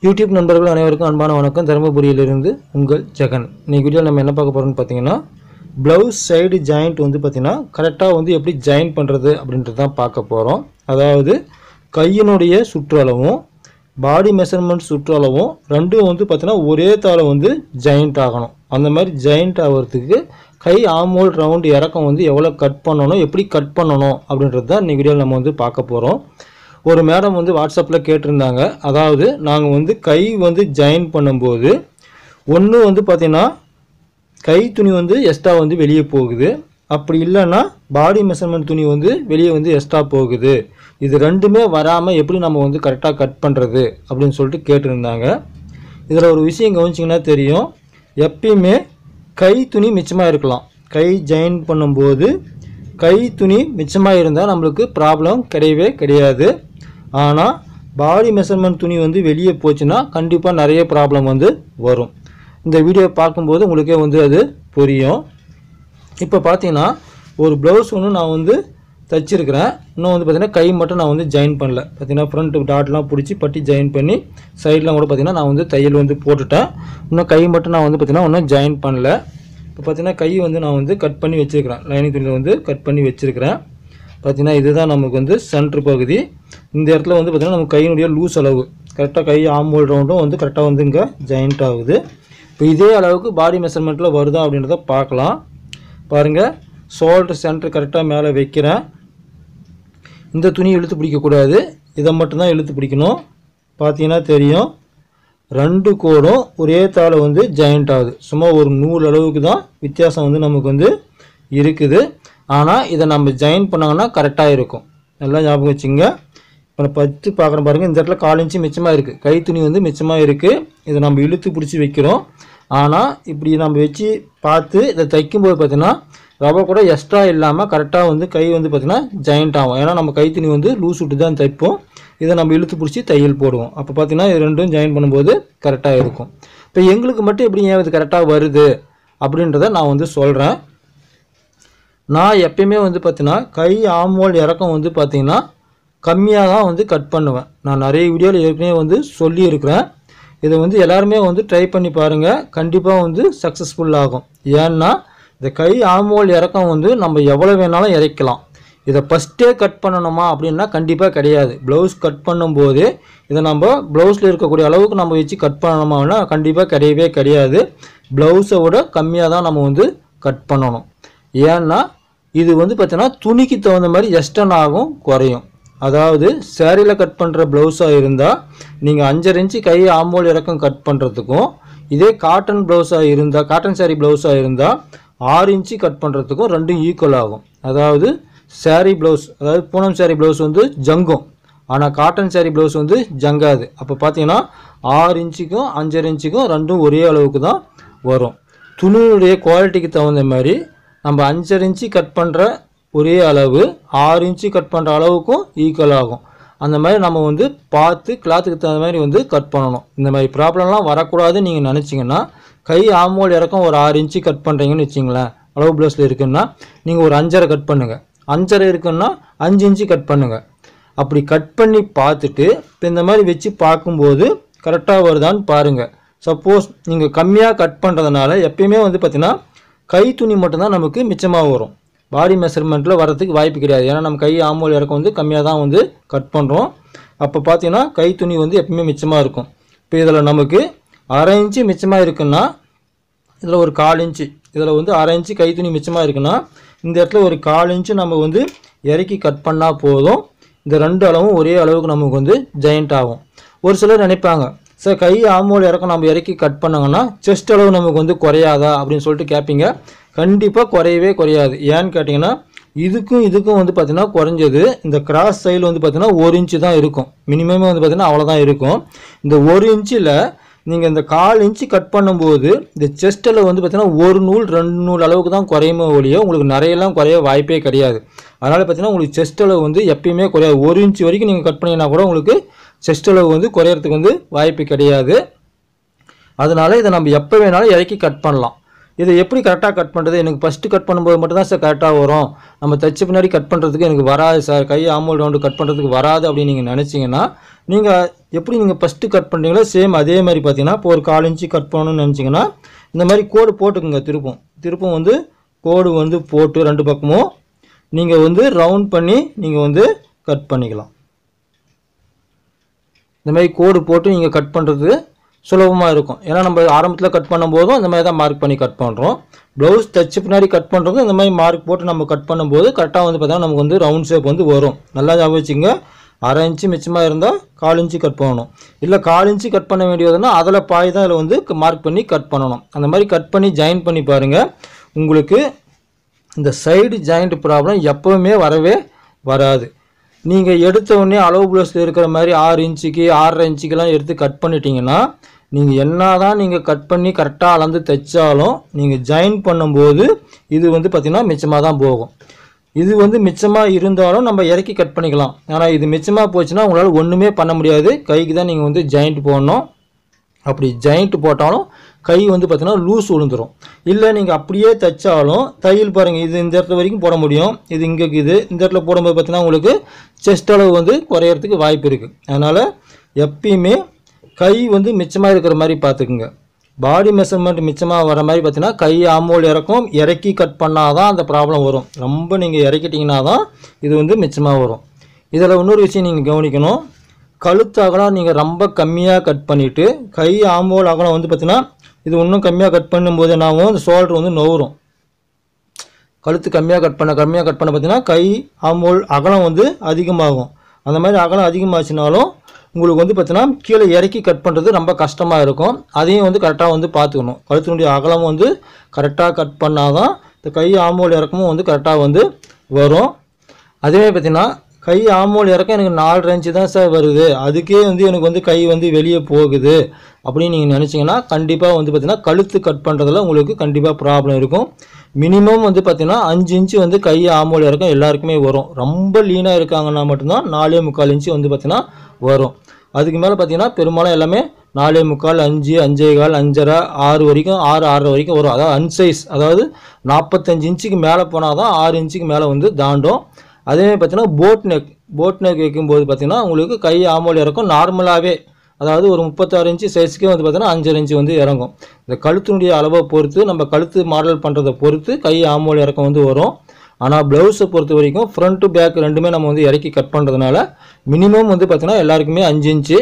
YouTube நண்பர்கள் அனைவருக்கும் அன்பான வணக்கம். தருமபுரியிலிருந்து உங்கள் ஜெகன். இன்னைக்கு வீடியோவில் நம்ம என்ன பார்க்க போகிறோம்னு பார்த்தீங்கன்னா, ப்ளவுஸ் சைடு ஜாயிண்ட் வந்து பார்த்தீங்கன்னா கரெக்டாக வந்து எப்படி ஜாயின் பண்ணுறது அப்படின்றது தான் பார்க்க போகிறோம். அதாவது கையினுடைய சுற்றளவும் பாடி மெஷர்மெண்ட் சுற்றளவும் ரெண்டும் வந்து பார்த்தீங்கன்னா ஒரே தாள வந்து ஜாயிண்ட் ஆகணும். அந்த மாதிரி ஜாயிண்ட் ஆகிறதுக்கு கை ஆமோல் ரவுண்ட் இறக்கம் வந்து எவ்வளோ கட் பண்ணணும், எப்படி கட் பண்ணணும் அப்படின்றது தான் இன்னைக்கு வீடியோவில் நம்ம வந்து பார்க்க போகிறோம். ஒரு மேடம் வந்து வாட்ஸ்அப்பில் கேட்டிருந்தாங்க. அதாவது நாங்கள் வந்து கை வந்து ஜாயின் பண்ணும்போது ஒன்று வந்து பார்த்திங்கன்னா கை துணி வந்து எக்ஸ்ட்ரா வந்து வெளியே போகுது, அப்படி இல்லைன்னா பாடி மெஷர்மெண்ட் துணி வந்து வெளியே வந்து எக்ஸ்ட்ரா போகுது. இது ரெண்டுமே வராமல் எப்படி நம்ம வந்து கரெக்டாக கட் பண்ணுறது அப்படின்னு சொல்லிட்டு கேட்டிருந்தாங்க. இதில் ஒரு விஷயம் கவனிச்சிங்கன்னா தெரியும், எப்பயுமே கை துணி மிச்சமாக இருக்கலாம். கை ஜாயின் பண்ணும்போது கை துணி மிச்சமாக இருந்தால் நம்மளுக்கு ப்ராப்ளம் கிடையவே கிடையாது. ஆனால் பாடி மெஷர்மெண்ட் துணி வந்து வெளியே போச்சுன்னா கண்டிப்பாக நிறைய ப்ராப்ளம் வந்து வரும். இந்த வீடியோ பார்க்கும்போது உங்களுக்கே வந்து அது புரியும். இப்போ பார்த்தீங்கன்னா ஒரு ப்ளவுஸ் ஒன்று நான் வந்து தைச்சிருக்கிறேன். இன்னும் வந்து பார்த்திங்கன்னா கை மட்டும் நான் வந்து ஜாயின் பண்ணல. பார்த்திங்கன்னா ஃப்ரண்ட் டாட்லாம் பிடிச்சி பட்டி ஜாயின் பண்ணி சைட்லாம் கூட பார்த்திங்கன்னா நான் வந்து தையல் வந்து போட்டுட்டேன். இன்னும் கை மட்டும் நான் வந்து பார்த்திங்கன்னா இன்னும் ஜாயின் பண்ணல. இப்போ பார்த்திங்கன்னா கை வந்து நான் வந்து கட் பண்ணி வச்சுருக்கிறேன். லைனிங் துணியில் வந்து கட் பண்ணி வச்சுருக்கிறேன். பார்த்திங்கன்னா இதுதான் நமக்கு வந்து சென்ட்ரு பகுதி. இந்த இடத்துல வந்து பார்த்திங்கன்னா நம்ம கையினுடைய லூஸ் அளவு கரெக்டாக கை ஆம்போல் ரவுண்டும் வந்து கரெக்டாக வந்து இங்கே ஜாயிண்ட் ஆகுது. இப்போ இதே அளவுக்கு பாடி மெஷர்மெண்ட்டில் வருதா அப்படின்றத பார்க்கலாம். பாருங்கள், ஷோல்டர் சென்டர் கரெக்டாக மேலே வைக்கிறேன். இந்த துணி இழுத்து பிடிக்கக்கூடாது, இதை மட்டும்தான் இழுத்து பிடிக்கணும். பார்த்தீங்கன்னா தெரியும், ரெண்டு கோடும் ஒரே தாளை வந்து ஜாயிண்ட் ஆகுது. சும்மா ஒரு நூல் அளவுக்கு தான் வித்தியாசம் வந்து நமக்கு வந்து இருக்குது. ஆனால் இதை நம்ம ஜாயின் பண்ணாங்கன்னா கரெக்டாக இருக்கும். நல்லா ஞாபகம் வச்சுங்க. இப்போ நான் பத்து பார்க்குறேன் பாருங்கள், இந்த இடத்துல 4 இன்ச்சு மிச்சமாக இருக்குது. கை துணி வந்து மிச்சமாக இருக்குது. இதை நம்ம இழுத்து பிடிச்சி வைக்கிறோம். ஆனால் இப்படி நம்ம வச்சு பார்த்து இதை தைக்கும்போது பார்த்திங்கன்னா ரவை கூட எக்ஸ்ட்ரா இல்லாமல் கரெக்டாக வந்து கை வந்து பார்த்திங்கன்னா ஜாயிண்ட் ஆகும். ஏன்னா நம்ம கை துணி வந்து லூஸ் விட்டு தான் தைப்போம். இதை நம்ம இழுத்து பிடிச்சி தையல் போடுவோம். அப்போ பார்த்திங்கன்னா இது ரெண்டும் ஜாயின் பண்ணும்போது கரெக்டாக இருக்கும். இப்போ எங்களுக்கு மட்டும் எப்படி ஏன் இது கரெக்டாக வருது அப்படின்றத நான் வந்து சொல்கிறேன். நான் எப்பயுமே வந்து பார்த்திங்கன்னா கை ஆமோல் இறக்கம் வந்து பார்த்திங்கன்னா கம்மியாக தான் வந்து கட் பண்ணுவேன். நான் நிறைய வீடியோவில் ஏற்கனவே வந்து சொல்லியிருக்கிறேன். இதை வந்து எல்லாருமே வந்து ட்ரை பண்ணி பாருங்கள், கண்டிப்பாக வந்து சக்ஸஸ்ஃபுல் ஆகும். ஏன்னா இந்த கை ஆமோல் இறக்கம் வந்து நம்ம எவ்வளோ வேணாலும் இறக்கலாம். இதை ஃபஸ்ட்டே கட் பண்ணணுமா அப்படின்னா கண்டிப்பாக கிடையாது. ப்ளவுஸ் கட் பண்ணும்போது இதை நம்ம ப்ளவுஸில் இருக்கக்கூடிய அளவுக்கு நம்ம வச்சு கட் பண்ணணுமான்னா கண்டிப்பாக கிடையவே கிடையாது. ப்ளவுஸை விட கம்மியாக தான் நம்ம வந்து கட் பண்ணணும். ஏன்னா இது வந்து பார்த்தீங்கன்னா துணிக்கு தகுந்த மாதிரி எக்ஸ்டன் ஆகும், குறையும். அதாவது சேரீயில் கட் பண்ணுற ப்ளவுஸாக இருந்தால் நீங்கள் 5.5 இன்ச்சு கை ஆம்போல் இறக்கம் கட் பண்ணுறதுக்கும், இதே காட்டன் ப்ளவுஸாக இருந்தால் காட்டன் சேரீ ப்ளவுஸாக இருந்தால் 6 இன்ச்சு கட் பண்ணுறதுக்கும் ரெண்டும் ஈக்குவல் ஆகும். அதாவது சேரீ ப்ளவுஸ், அதாவது பூனம் சேரீ ப்ளவுஸ் வந்து ஜங்கும், ஆனால் காட்டன் சேரீ ப்ளவுஸ் வந்து ஜங்காது. அப்போ பார்த்தீங்கன்னா 6 இன்ச்சுக்கும் 5.5 இன்ச்சுக்கும் ரெண்டும் ஒரே அளவுக்கு தான் வரும். துணியுடைய குவாலிட்டிக்கு தகுந்த மாதிரி நம்ம 5.5 இன்ச்சு கட் பண்ணுற ஒரே அளவு 6 இன்ச்சு கட் பண்ணுற அளவுக்கும் ஈக்குவல் ஆகும். அந்த மாதிரி நம்ம வந்து பார்த்து கிளாத்துக்கு தகுந்த மாதிரி வந்து கட் பண்ணணும். இந்த மாதிரி ப்ராப்ளம்லாம் வரக்கூடாதுன்னு நீங்கள் நினச்சிங்கன்னா கை ஆமோல் இறக்கம் ஒரு 6 இன்ச்சு கட் பண்ணுறீங்கன்னு வச்சிங்களேன், அளவு ப்ளவுஸில் இருக்குன்னா நீங்கள் ஒரு 5.5 கட் பண்ணுங்கள். 5.5 இருக்குன்னா 5 இன்ச்சு கட் பண்ணுங்கள். அப்படி கட் பண்ணி பார்த்துட்டு இப்போ இந்த மாதிரி வச்சு பார்க்கும்போது கரெக்டாக வருதான்னு பாருங்கள். சப்போஸ் நீங்கள் கம்மியாக கட் பண்ணுறதுனால எப்பயுமே வந்து பார்த்திங்கன்னா கை துணி மட்டும்தான் நமக்கு மிச்சமாக வரும். பாடி மெஷர்மெண்ட்டில் வரதுக்கு வாய்ப்பு கிடையாது. ஏன்னா நம்ம கை ஆமோல் இறக்கம் வந்து கம்மியாக தான் வந்து கட் பண்ணுறோம். அப்போ பார்த்தீங்கன்னா கை துணி வந்து எப்பவுமே மிச்சமாக இருக்கும். இப்போ இதில் நமக்கு 1/2 இன்ச்சு மிச்சமாக இருக்குன்னா இதில் ஒரு 1/4 இன்ச்சு, இதில் வந்து 1/2 இன்ச்சு கை துணி மிச்சமாக இருக்குன்னா இந்த இடத்துல ஒரு 1/4 இன்ச்சு நம்ம வந்து இறக்கி கட் பண்ணால் போதும். இந்த ரெண்டு அளவும் ஒரே அளவுக்கு நமக்கு வந்து ஜாயிண்ட் ஆகும். ஒரு சிலர் நினைப்பாங்க, சார் கை ஆமோல் இறக்கம் நம்ம இறக்கி கட் பண்ணாங்கன்னா செஸ்ட் அளவு நமக்கு வந்து குறையாதா அப்படின்னு சொல்லிட்டு கேட்பீங்க. கண்டிப்பாக குறையவே குறையாது. ஏன்னு கேட்டிங்கன்னா இதுக்கும் வந்து பார்த்திங்கன்னா குறைஞ்சது இந்த கிராஸ் சைடில் வந்து பார்த்திங்கன்னா 1 இன்ச்சு தான் இருக்கும். மினிமமே வந்து பார்த்திங்கன்னா அவ்வளோதான் இருக்கும். இந்த 1 இன்ச்சில் நீங்கள் இந்த 1/4 இன்ச்சு கட் பண்ணும்போது இந்த செஸ்ட்டில் வந்து பார்த்திங்கன்னா 1 நூல் 2 நூல் அளவுக்கு தான் குறையுமே ஒழிய உங்களுக்கு நிறையெல்லாம் குறைய வாய்ப்பே கிடையாது. அதனால் பார்த்திங்கன்னா உங்களுக்கு செஸ்ட் அளவு வந்து எப்பயுமே குறையாது. 1 இன்ச்சு வரைக்கும் நீங்கள் கட் பண்ணிங்கன்னா கூட உங்களுக்கு செஸ்ட் அளவு வந்து குறையிறதுக்கு வந்து வாய்ப்பு கிடையாது. அதனால் இதை நம்ம எப்போ வேணாலும் இறக்கி கட் பண்ணலாம். இதை எப்படி கரெக்டாக கட் பண்ணுறது, எனக்கு ஃபஸ்ட்டு கட் பண்ணும்போது மட்டும் தான் சார் கரெக்டாக வரும், நம்ம தைச்ச பின்னாடி கட் பண்ணுறதுக்கு எனக்கு வராது சார், கை ஆமோல் ரவுண்டு கட் பண்ணுறதுக்கு வராது அப்படின்னு நீங்கள் நினச்சிங்கன்னா, நீங்கள் எப்படி நீங்கள் ஃபஸ்ட்டு கட் பண்ணுறீங்களோ சேம் அதே மாதிரி பார்த்தீங்கன்னா இப்போ ஒரு 1/4 இன்ச்சு கட் பண்ணணும்னு நினச்சிங்கன்னா இந்த மாதிரி கோடு போட்டுக்குங்க. திருப்பும் வந்து கோடு வந்து போட்டு 2 பக்கமும் நீங்கள் வந்து ரவுண்ட் பண்ணி நீங்கள் வந்து கட் பண்ணிக்கலாம். இந்த மாதிரி கோடு போட்டு நீங்கள் கட் பண்ணுறது சுலபமாக இருக்கும். ஏன்னா நம்ம ஆரம்பத்தில் கட் பண்ணும்போதும் இந்த மாதிரி தான் மார்க் பண்ணி கட் பண்ணுறோம். ப்ளவுஸ் தைச்ச பின்னாடி கட் பண்ணுறதும் இந்த மாதிரி மார்க் போட்டு நம்ம கட் பண்ணும்போது கரெக்டாக வந்து பார்த்தீங்கன்னா நமக்கு வந்து ரவுண்ட் ஷேப் வந்து வரும். நல்லா ஞாபகம் வச்சுங்க. 1/2 இன்ச்சு மிச்சமாக இருந்தால் 1/4 இன்ச்சு கட் பண்ணணும். இல்லை 1/4 இன்ச்சு கட் பண்ண வேண்டியதுன்னா அதில் பாய் தான் இதில் வந்து மார்க் பண்ணி கட் பண்ணணும். அந்த மாதிரி கட் பண்ணி ஜாயின் பண்ணி பாருங்கள். உங்களுக்கு இந்த சைடு ஜாயிண்ட் ப்ராப்ளம் எப்போவுமே வரவே வராது. நீங்கள் எடுத்த உடனே அளவு ப்ளவுஸில் இருக்கிற மாதிரி 6 இன்ச்சுக்கு 6.5 இன்ச்சுக்கெல்லாம் எடுத்து கட் பண்ணிட்டீங்கன்னா நீங்கள் என்ன தான் நீங்கள் கட் பண்ணி கரெக்டாக அளந்து தைச்சாலும் நீங்கள் ஜாயின் பண்ணும்போது இது வந்து பார்த்திங்கன்னா மிச்சமாக தான் போகும். இது வந்து மிச்சமாக இருந்தாலும் நம்ம இறக்கி கட் பண்ணிக்கலாம். ஆனால் இது மிச்சமாக போச்சுன்னா உங்களால் ஒன்றுமே பண்ண முடியாது. கைக்கு தான் நீங்கள் வந்து ஜாயிண்ட் போடணும். அப்படி ஜாயிண்ட் போட்டாலும் கை வந்து பார்த்திங்கன்னா லூஸ் விழுந்துடும். இல்லை நீங்கள் அப்படியே தைச்சாலும் தையல் பாருங்கள், இது இந்த இடத்துல வரைக்கும் போட முடியும், இது இங்கே இருக்குது. இந்த இடத்துல போடும்போது பார்த்திங்கன்னா உங்களுக்கு செஸ்ட் அளவு வந்து குறையிறதுக்கு வாய்ப்பு இருக்குது. அதனால் எப்பயுமே கை வந்து மிச்சமாக இருக்கிற மாதிரி பார்த்துக்குங்க. பாடி மெஷர்மெண்ட் மிச்சமாக வர மாதிரி பார்த்தீங்கன்னா கை ஆமோல் இறக்கி கட் பண்ணால் தான் அந்த ப்ராப்ளம் வரும். ரொம்ப நீங்கள் இறக்கிட்டிங்கன்னா தான் இது வந்து மிச்சமாக வரும். இதில் இன்னொரு விஷயம் நீங்கள் கவனிக்கணும். கழுத்து அகலம் நீங்கள் ரொம்ப கம்மியாக கட் பண்ணிவிட்டு கை ஆமோல் அகலம் வந்து பார்த்திங்கன்னா இது இன்னும் கம்மியாக கட் பண்ணும்போது என்னாகும், இந்த ஷோல்டர் வந்து நோவுரும். கழுத்து கம்மியாக கட் பண்ண பார்த்தீங்கன்னா கை ஆமோல் அகலம் வந்து அதிகமாகும். அந்த மாதிரி அகலம் அதிகமாச்சுனாலும் உங்களுக்கு வந்து பார்த்தீங்கன்னா கீழே இறக்கி கட் பண்ணுறது ரொம்ப கஷ்டமாக இருக்கும். அதையும் வந்து கரெக்டாக வந்து பார்த்துக்கணும். கழுத்தினுடைய அகலம் வந்து கரெக்டாக கட் பண்ணால் தான் இந்த கை ஆமோல் இறக்கமும் வந்து கரெக்டாக வந்து வரும். அதே பார்த்திங்கன்னா கை ஆமோல் இறக்கம் எனக்கு 4.5 இன்ச்சு தான் சார் வருது, அதுக்கே வந்து எனக்கு வந்து கை வந்து வெளியே போகுது அப்படின்னு நீங்கள் நினச்சிங்கன்னா கண்டிப்பாக வந்து பார்த்திங்கன்னா கழுத்து கட் பண்ணுறதுல உங்களுக்கு கண்டிப்பாக ப்ராப்ளம் இருக்கும். மினிமம் வந்து பார்த்திங்கன்னா 5 இன்ச்சு வந்து கை ஆமோல் இறக்கம் எல்லாருக்குமே வரும். ரொம்ப லீனாக இருக்காங்கன்னா மட்டும்தான் 4.25 இன்ச்சு வந்து பார்த்திங்கன்னா வரும். அதுக்கு மேலே பார்த்திங்கன்னா பெரும்பாலும் எல்லாமே 4.25, 5, 5.25, 5.5, 6 வரைக்கும் 6.5 வரைக்கும் வரும். அதாவது அன்சைஸ், அதாவது 45 இன்ச்சுக்கு மேலே போனால் தான் 6 இன்ச்சுக்கு மேலே வந்து தாண்டும். அதேமாதிரி பார்த்தீங்கன்னா போட் நெக் வைக்கும்போது பார்த்திங்கன்னா உங்களுக்கு கை ஆமோல் இறக்கம் நார்மலாகவே, அதாவது ஒரு 36 இன்ச்சு சைஸுக்கே வந்து பார்த்திங்கன்னா 5.5 இன்ச்சு வந்து இறங்கும். இந்த கழுத்தினுடைய அளவை பொறுத்து நம்ம கழுத்து மாடல் பண்ணுறதை பொறுத்து கை ஆமோல் இறக்கம் வந்து வரும். ஆனால் ப்ளவுஸை பொறுத்த வரைக்கும் ஃப்ரண்ட்டு பேக் ரெண்டுமே நம்ம வந்து இறக்கி கட் பண்ணுறதுனால மினிமம் வந்து பார்த்திங்கன்னா எல்லாருக்குமே 5 இன்ச்சு.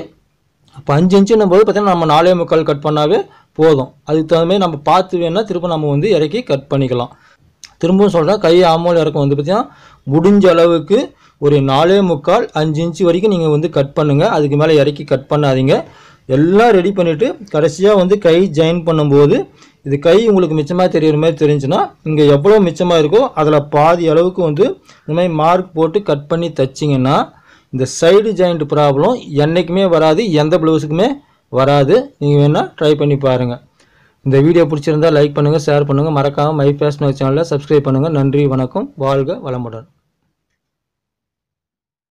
அப்போ 5 இன்ச்சுன்னும் போது பார்த்திங்கன்னா நம்ம 4.25 கட் பண்ணாவே போதும். அதுக்கு தகுந்த மாதிரி நம்ம பார்த்து வேணால் திரும்ப நம்ம வந்து இறக்கி கட் பண்ணிக்கலாம். திரும்பவும் சொல்கிறேன், கை ஆமோல் இறக்கம் வந்து பார்த்திங்கன்னா முடிஞ்ச அளவுக்கு ஒரு 4.25, 5 இன்ச்சு வரைக்கும் நீங்கள் வந்து கட் பண்ணுங்கள். அதுக்கு மேலே இறக்கி கட் பண்ணாதீங்க. எல்லாம் ரெடி பண்ணிவிட்டு கடைசியாக வந்து கை ஜாயின் பண்ணும்போது இது கை உங்களுக்கு மிச்சமாக தெரிகிற மாதிரி தெரிஞ்சுன்னா இங்கே எவ்வளோ மிச்சமாக இருக்கோ அதில் பாதி அளவுக்கு வந்து இந்த மாதிரி மார்க் போட்டு கட் பண்ணி தைச்சிங்கன்னா இந்த சைடு ஜாயிண்ட் ப்ராப்ளம் என்றைக்குமே வராது, எந்த ப்ளவுஸுக்குமே வராது. நீங்கள் வேணால் ட்ரை பண்ணி பாருங்கள். இந்த வீடியோ பிடிச்சிருந்தால் லைக் பண்ணுங்கள், ஷேர் பண்ணுங்கள். மறக்காமல் மை ஃபேஷன் சேனலில் சப்ஸ்கிரைப் பண்ணுங்கள். நன்றி, வணக்கம், வாழ்க வளமுடன்.